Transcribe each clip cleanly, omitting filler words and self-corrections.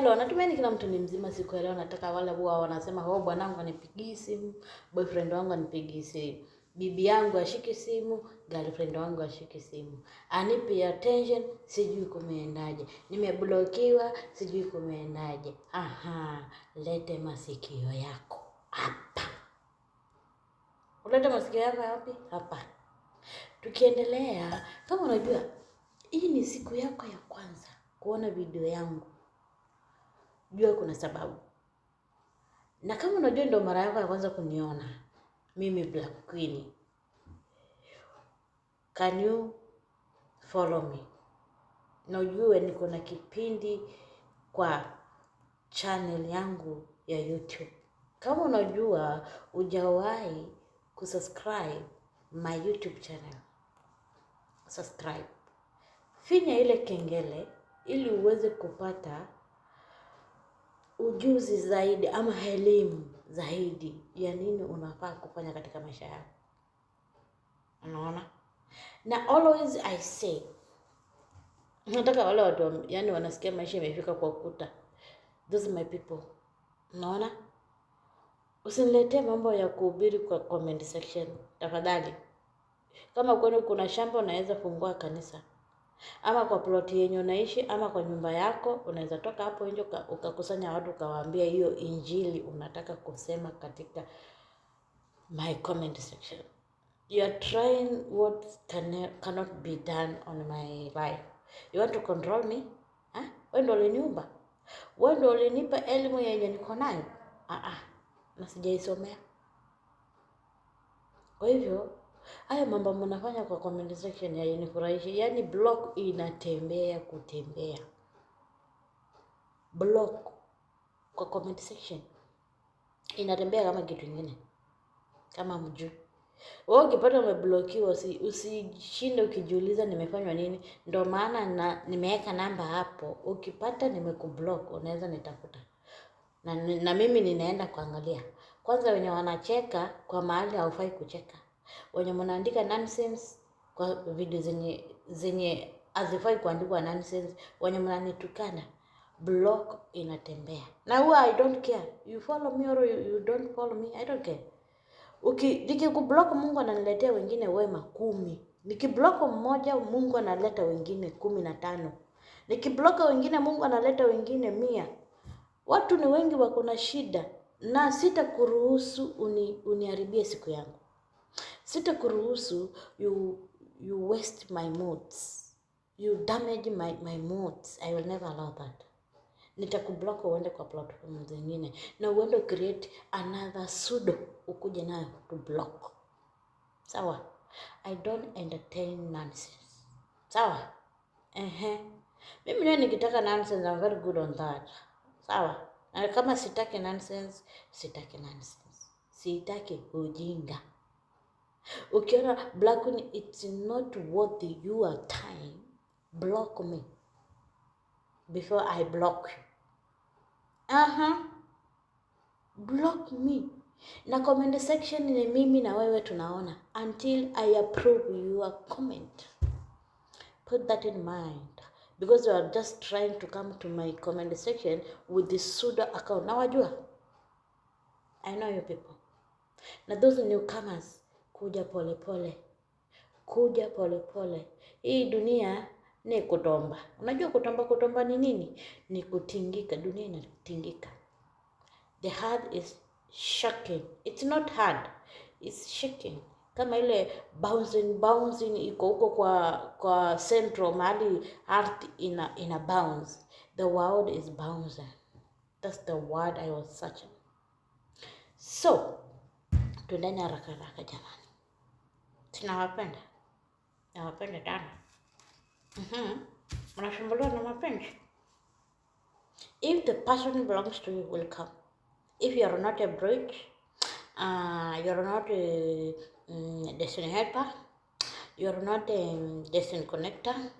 sikuelewa. Natumaini kila mtu ni mzima, sikuelewa. Nataka wale huwa wanasema bwanangu anipigie simu, boyfriend wangu anipigie simu, bibi yangu ashike simu, girlfriend wangu ashike simu, anipe attention, sijui kumeendaje, nimeblokiwa, sijui kumeendaje. Lete masikio yako hapa. Ulete masikio yako wapi? Hapa. Tukiendelea, kama unajua hii ni siku yako ya kwanza kuona video yangu, jua kuna sababu. Na kama unajua ndio mara yako ya kwanza kuniona mimi Black Queen, can you follow me? Na ujue niko na kipindi kwa channel yangu ya YouTube. Kama unajua hujawahi kusubscribe my YouTube channel, subscribe. Finya ile kengele ili uweze kupata ujuzi zaidi ama elimu zaidi ya nini unafaa kufanya katika maisha yako. Unaona? Na always I say, nataka wale watu yani wanasikia maisha imefika kwa ukuta. Those my people. Unaona? Usiniletee mambo ya kuhubiri kwa comment section tafadhali. Kama kwani kuna shamba unaweza fungua kanisa, ama kwa plot yenye unaishi, ama kwa nyumba yako, unaweza toka hapo nje ukakusanya watu ukawaambia hiyo injili unataka kusema katika my comment section. You are trying what cannot be done on my life. You want to control me? Wewe ndio uliniumba. Wewe ndio ulinipa elimu yenye niko nayo. Na sijaisomea. Kwa hivyo haya mambo mnafanya kwa comment section ya yanifurahishi. Yani block inatembea kutembea. Block kwa comment section inatembea kama kitu kingine. Kama mjui. Wewe ukipata umeblokiwa usishinde ukijiuliza nimefanywa nini. Ndio maana nimeweka namba hapo. Ukipata nimekublock unaweza nitafuta. Na mimi ninaenda kuangalia. Kwanza wenye wanacheka kwa mahali haufai kucheka. Wenye mnaandika nonsense kwa video zenye hazifai kuandikwa nonsense, wenye mnanitukana, block inatembea. Na huwa I don't care. You follow me or you don't follow me, I don't care. Nikikublock Mungu ananiletea wengine wema 10. Nikiblock mmoja Mungu analeta wengine 15. Nikiblock wengine Mungu analeta wengine 100. Watu ni wengi wako na shida na sitakuruhusu uniharibie siku yangu. Sitakuruhusu you waste my moods. You damage my moods. I will never allow that. Nitakublock uende kwa platform zingine na uende create another pseudo ukuje nayo to block. Sawa? I don't entertain nonsense. Sawa? Mimi nikitaka nonsense, I'm very good on that. Sawa? Na kama sitaki nonsense, sitaki nonsense. Sitaki ujinga. Ukiona Black Queen, it's not worth your time. Block me before I block you. Block me. Na comment section ni mimi na wewe tunaona until I approve your comment. Put that in mind. Because you are just trying to come to my comment section with this pseudo account. Now wajua, I know you people. Na those newcomers, kuja pole pole. Kuja pole pole. Hii dunia ni kutomba. Unajua kutomba ni nini? Ni kutingika. Dunia inatingika. The heart is shaking. It's not hard. It's shaking. Kama ile bouncing iko huko kwa central mahali heart ina bounce. The world is bouncing. That's the word I was searching. So, tuendeni haraka jamani. Tunawapenda. Nawapenda sana. Mnashambuliwa na mapenzi. If the person belongs to you, will come. If you are not a bridge, you are not a destiny helper, you are not a destiny connector,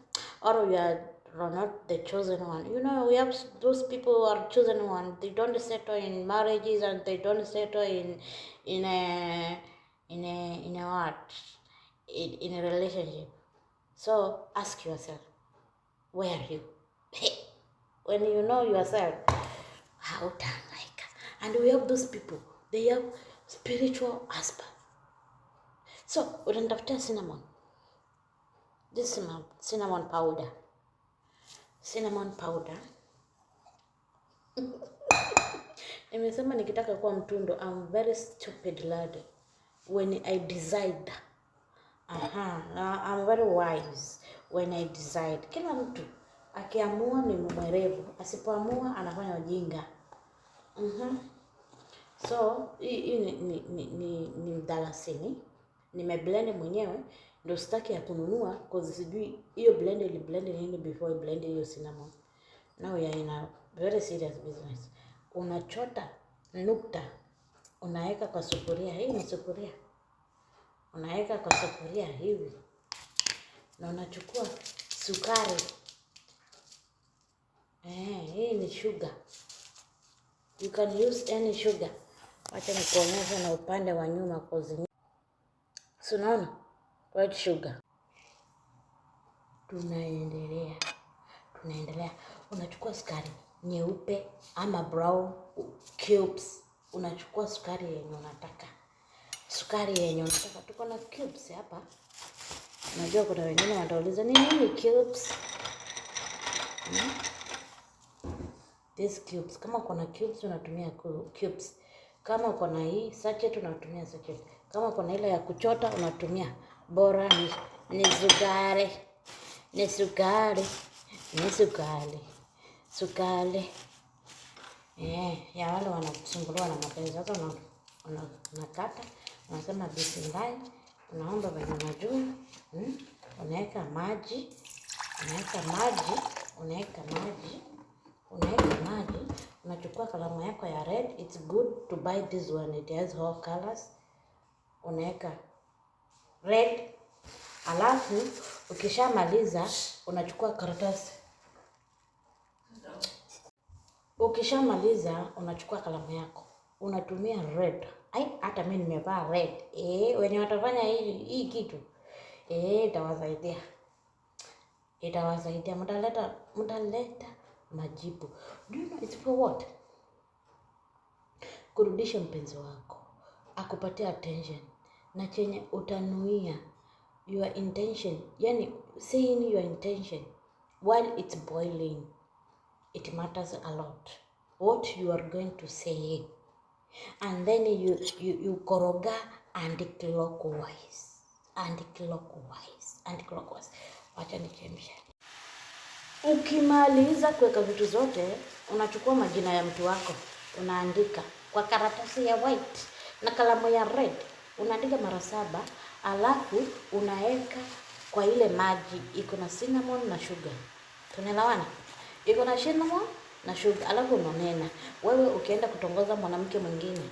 or you are not the chosen one. You know, we have those people who are chosen one. They don't settle in marriages and they don't settle in a relationship. So ask yourself, where are you? when you know yourself, hautahangaika. And we have those people, they have spiritual husband. So utanitafutia cinnamon, this cinnamon powder, nimesema nikitaka kuwa mtundo, I'm very stupid lad when I decide. I'm very wise when I decide. Kila mtu akiamua ni mwerevu, asipoamua anafanya ujinga. So hii ni mdalasini, nimeblend mwenyewe, ndio sitaki ya kununua cause sijui hiyo blend ili blend nini before blend hiyo cinnamon. Now we are in a very serious business. Unachota nukta, unaweka kwa sufuria. Hii ni sufuria, unaweka kwa sufuria hivi, na unachukua sukari. Hii ni sugar, you can use any sugar. Wacha nikuonyesha na upande wa nyuma kozi. So unaona white sugar. Tunaendelea. Unachukua sukari nyeupe ama brown cubes. Unachukua sukari yenye unataka. Tuko na cubes hapa. Unajua kuna wengine watauliza nini cubes? These cubes. Kama uko na cubes unatumia cubes. Kama uko na hii sachet unatumia sachet. Kama uko na ile ya kuchota unatumia. Bora ni sukari. Sukari. Ya wale wanasumbuliwa na mapenzi. Sasa unakata, unasema bismillah, unaomba venye unajua. Unaweka maji. Unachukua kalamu yako ya red. It's good to buy this one, it has all colors. Unaweka red. Alafu ukishamaliza unachukua karatasi. Unachukua kalamu yako, unatumia red. Hata mimi nimevaa red. Wenye watafanya hii kitu itawasaidia. Mtaleta majibu. Do you know it's for what? Kurudisha mpenzi wako akupatia attention, na chenye utanuia your intention, yani saying your intention while it's boiling, it matters a lot what you are going to say. And then you koroga anti-clockwise. Wacha nichemshe. Ukimaliza kuweka vitu zote, unachukua majina ya mtu wako, unaandika kwa karatasi ya white na kalamu ya red. Unaandika mara 7, alafu unaweka kwa ile maji iko na cinnamon na sugar. Tunaelewana? Iko na cinnamon na sugar, alafu unanena. Wewe ukienda kutongoza mwanamke mwingine,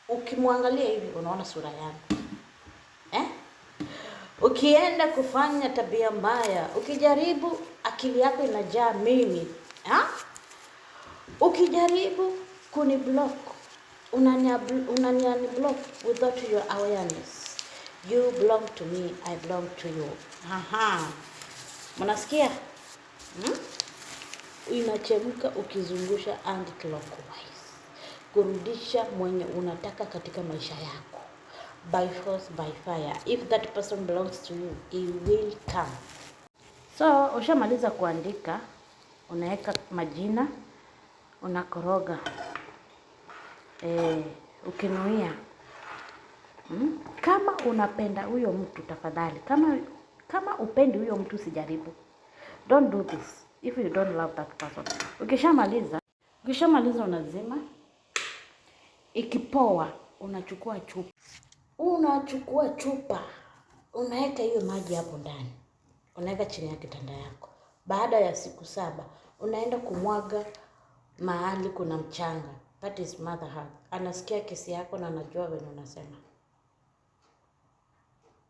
ukimwangalia hivi unaona sura yako. Ukienda kufanya tabia mbaya, ukijaribu akili yako inajaa mimi. Ukijaribu kuniblock, unani block without your awareness. You belong to me, I belong to you. Mnasikia? Inachemka ukizungusha anti-clockwise. Kurudisha mwenye unataka katika maisha yako. By force, by fire. If that person belongs to you, he will come. So, ushamaliza kuandika, unaweka majina, unakoroga. Ukinuia. Kama unapenda huyo mtu tafadhali. Kama upendi huyo mtu sijaribu. Don't do this if you don't love that person. Ukishamaliza unazima. Ikipoa, unachukua chupa. Unaweka hiyo maji hapo ndani. Unaweka chini ya kitanda yako. Baada ya siku 7, unaenda kumwaga mahali kuna mchanga. That is mother hug. Anasikia kesi yako na anajua venye unasema.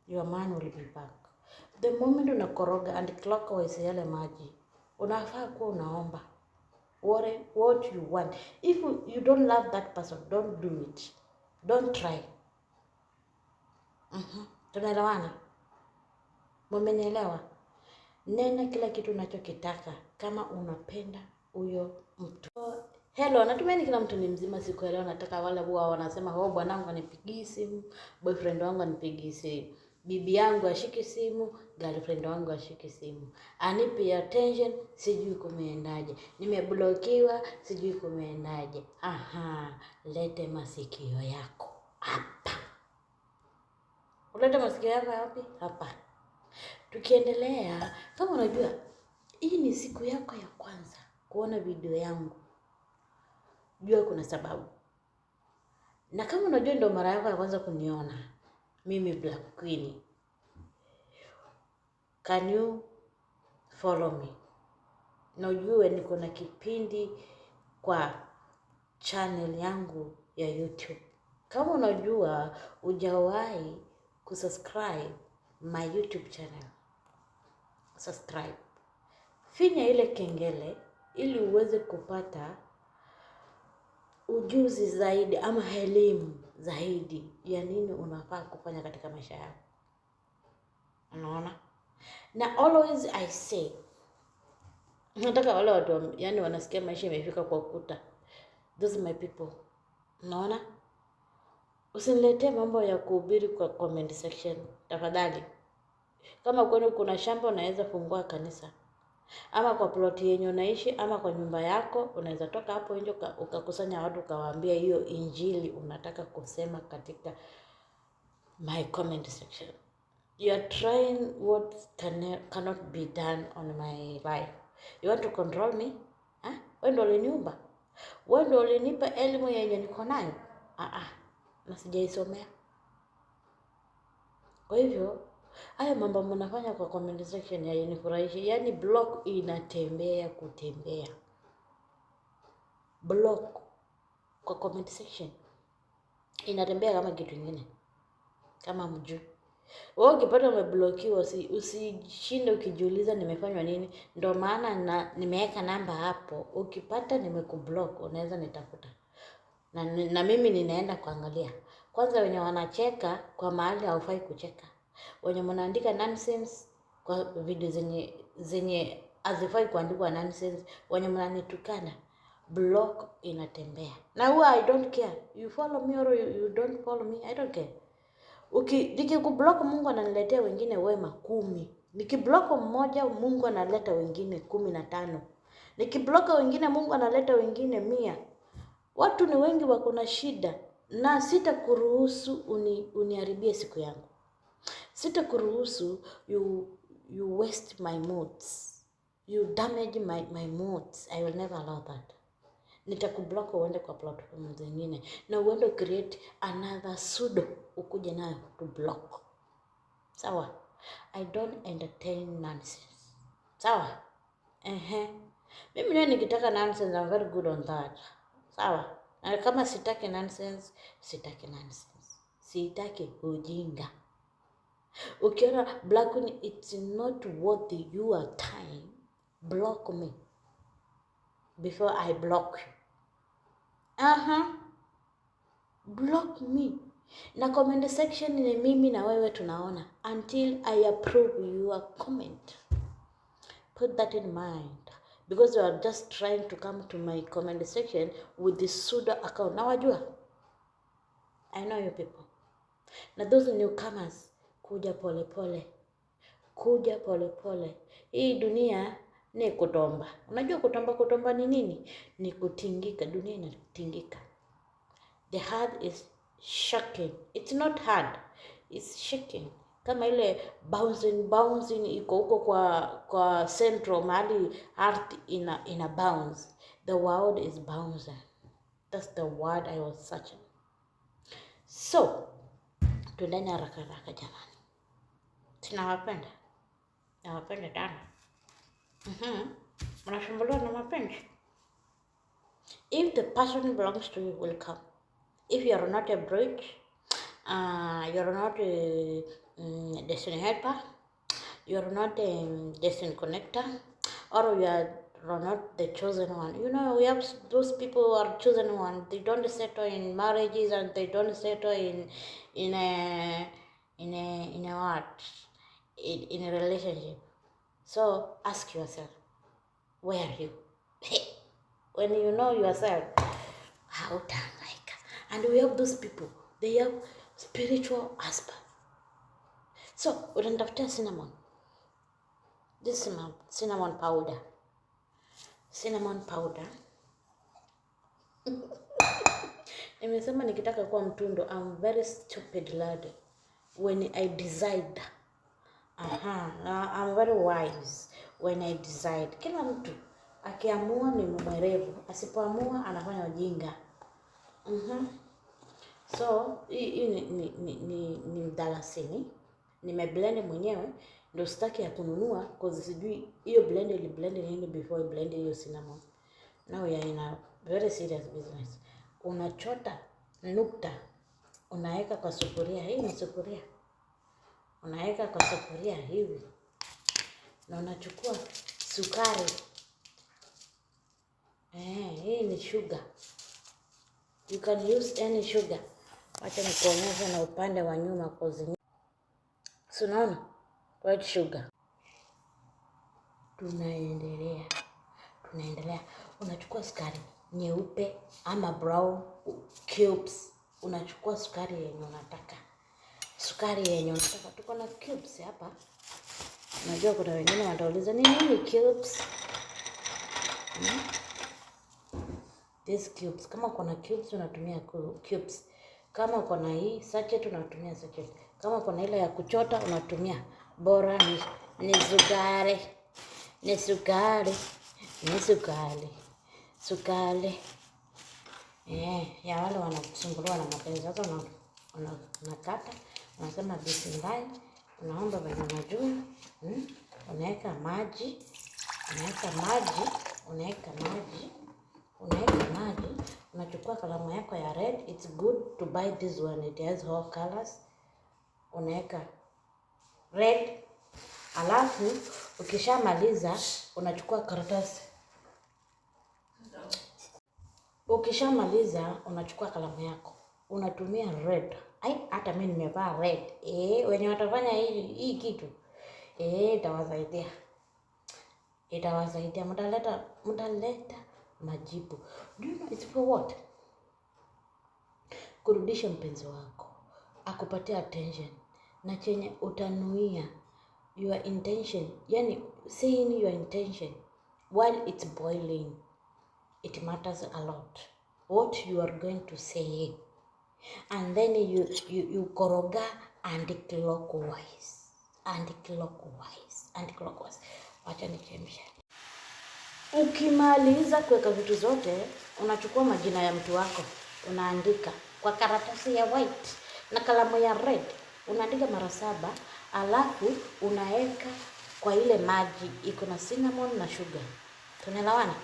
Your man will be back. The moment unakoroga and clockwise yale maji, unafaa kuwa unaomba what you want. If you don't love that person, don't do it. Don't try. Tunaelewana? Mmenielewa? Nena kila kitu unachokitaka. Kama unapenda huyo mtu. Hello, natumaini kila mtu ni mzima siku ya leo. Nataka wale huwa wanasema bwanangu anipigii simu, boyfriend wangu anipigii simu, bibi yangu ashiki simu, girlfriend wangu ashiki simu, anipi attention, sijui kumeendaje, nimeblokiwa, sijui kumeendaje. Aha, lete masikio yako hapa. Ulete masikio yako wapi? Hapa. Tukiendelea, kama unajua hii ni siku yako ya kwanza kuona video yangu, jua kuna sababu. Na kama unajua ndio mara yako ya kwanza kuniona mimi Black Queen, can you follow me? Na ujue niko na kipindi kwa channel yangu ya YouTube. Kama unajua hujawahi kusubscribe my YouTube channel, subscribe. Finya ile kengele ili uweze kupata ujuzi zaidi ama elimu zaidi ya nini unafaa kufanya katika maisha yako. Unaona? Na always I say, nataka wale watu yani wanasikia maisha imefika kwa ukuta. Those are my people. Unaona? Usiniletee mambo ya kuhubiri kwa comment section tafadhali. Kama kwenu kuna shamba unaweza fungua kanisa, ama kwa plot yenye unaishi, ama kwa nyumba yako, unaweza toka hapo nje ukakusanya watu ukawaambia hiyo injili unataka kusema katika my comment section. You are trying what cannot be done on my life. You want to control me? Wewe ndio uliniumba. Wewe ndio ulinipa elimu yenye niko nayo. Na sijaisomea. Kwa hivyo haya mambo mnafanya kwa comment section ya yanifurahishi. Yaani block inatembea kutembea. Block kwa comment section inatembea kama kitu kingine. Kama mjui. Wewe ukipata umeblokiwa usishinde ukijiuliza nimefanywa nini. Ndio maana nimeweka namba hapo. Ukipata nimekublock unaweza nitafuta. Na mimi ninaenda kuangalia. Kwanza wenye wanacheka kwa mahali haufai kucheka. Wenye mnaandika nonsense kwa video zenye hazifai kuandikwa nonsense, wenye mnanitukana, block inatembea. Na huwa I don't care. You follow me or you don't follow me, I don't care. Nikikublock Mungu ananiletea wengine wema 10. Nikiblock mmoja Mungu analeta wengine 15. Nikiblock wengine Mungu analeta wengine 100. Watu ni wengi wako na shida na sitakuruhusu uniharibie siku yangu. Sitakuruhusu you waste my moods. You damage my moods. I will never allow that. Nitakublock uende kwa platform zingine na uende create another pseudo ukuje nayo to block. Sawa? I don't entertain nonsense. Sawa? Mimi leo nikitaka nonsense, I'm very good on that. Sawa? Na kama sitaki nonsense, sitaki nonsense. Sitaki ujinga. Ukiona Black Queen, it's not worth your time. Block me before I block you. Block me. Na comment section ni mimi na wewe tunaona until I approve your comment. Put that in mind. Because you are just trying to come to my comment section with this pseudo account. Now wajua, I know you people. Na those newcomers, kuja pole pole. Kuja pole pole. Hii dunia ni kutomba. Unajua kutomba ni nini? Ni kutingika. Dunia inatingika. The heart is shaking. It's not hard. It's shaking. Kama ile bouncing iko huko kwa central mahali heart ina bounce. The world is bouncing. That's the word I was searching. So, tuendeni haraka jamani. Tunawapenda. Nawapenda tena. Mnashambuliwa na mapenzi. If the person belongs to you, will come. If you are not a bridge, you are not a destiny helper, you are not a destiny connector, or you are not the chosen one. You know, we have those people who are chosen one. They don't settle in marriages and they don't settle in a relationship. So ask yourself, where are you? when you know yourself, hautahangaika. And we have those people, they have spiritual husband. So utanitafutia cinnamon, this cinnamon powder, nimesema nikitaka kuwa mtundo, I'm very stupid lad when I decide. I'm very wise when I decide. Kila mtu akiamua ni mwerevu, asipoamua anafanya ujinga. So hii ni mdalasini, nimeblend mwenyewe, ndio sitaki ya kununua cause sijui hiyo blend nini before blend hiyo cinnamon. Now we are in a very serious business. Unachota nukta, unaweka kwa sufuria. Hii ni sufuria. Unaweka kwa sufuria hivi. Na unachukua sukari. Hii ni sugar. You can use any sugar. Wacha nikuonyeshe na upande wa nyuma kozi. So unaona? White sugar. Tunaendelea. Unachukua sukari nyeupe ama brown cubes. Unachukua sukari yenye unataka. Tuko na cubes hapa. Najua kuna wengine watauliza nini cubes? These cubes. Kama kuna cubes unatumia cubes. Kama uko na hii sachet unatumia sachet. Kama kuna ile ya kuchota unatumia. Bora ni sukari. Sukari. Ya wale wanasumbuliwa na mapenzi. Sasa unakata, unasema bismillah, unaomba venye unajua. Unaweka maji. Unachukua kalamu yako ya red. It's good to buy this one. It has all colors. Unaweka red. Alafu ukishamaliza unachukua karatasi. Unachukua kalamu yako. Unatumia red. Hata mimi nimevaa red. Wenye watafanya hii kitu. Itawasaidia. Mtaleta majibu. Do you know it's for what? Kurudisha mpenzi wako. Akupatia attention. Na chenye utanuia. Your intention. Yani saying your intention. While it's boiling. It matters a lot. What you are going to say. And then you koroga anti-clockwise. Wacha nichemshe. Ukimaliza kuweka vitu zote, unachukua majina ya mtu wako, unaandika kwa karatasi ya white na kalamu ya red. Unaandika mara 7, alafu unaweka kwa ile maji iko na cinnamon na sugar. Tunaelewana?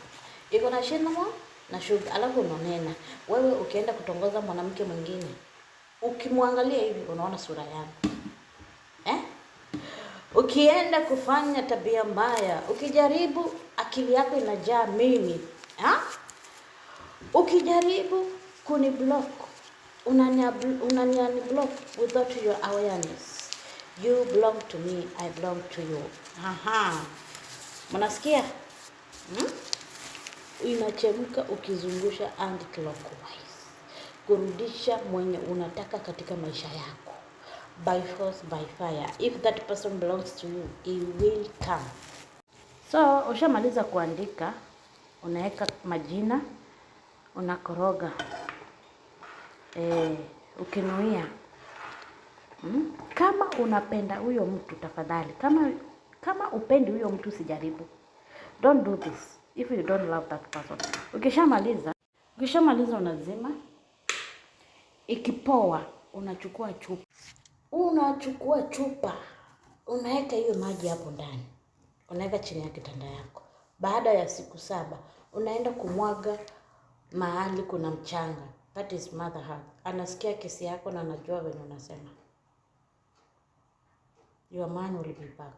Iko na cinnamon na sugar, alafu unanena. Wewe ukienda kutongoza mwanamke mwingine, ukimwangalia hivi unaona sura yangu. Ukienda kufanya tabia mbaya, ukijaribu akili yako inajaa mimi. Ukijaribu kuniblock, unani block without your awareness. You belong to me, I belong to you. Mnasikia? Inachemka ukizungusha anti-clockwise. Kurudisha mwenye unataka katika maisha yako. By force, by fire. If that person belongs to you, he will come. So, ushamaliza kuandika, unaweka majina, unakoroga. Ukinuia. Kama unapenda huyo mtu tafadhali. Kama upendi huyo mtu sijaribu. Don't do this if you don't love that person. Ukishamaliza unazima. Ikipoa, unachukua chupa. Unaweka hiyo maji hapo ndani. Unaweka chini ya kitanda yako. Baada ya siku 7, unaenda kumwaga mahali kuna mchanga. That is mother heart. Anasikia kesi yako na anajua venye unasema. Your man will be back.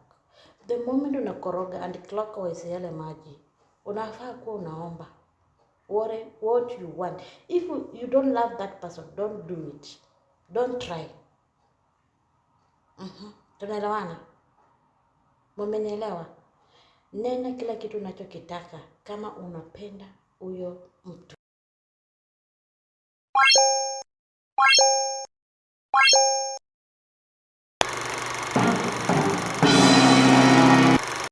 The moment unakoroga and clockwise yale maji, unafaa kuwa unaomba. What you want. If you don't love that person, don't do it. Don't try. Tunaelewana? Mmenielewa? Nena kila kitu unachokitaka. Kama unapenda huyo mtu.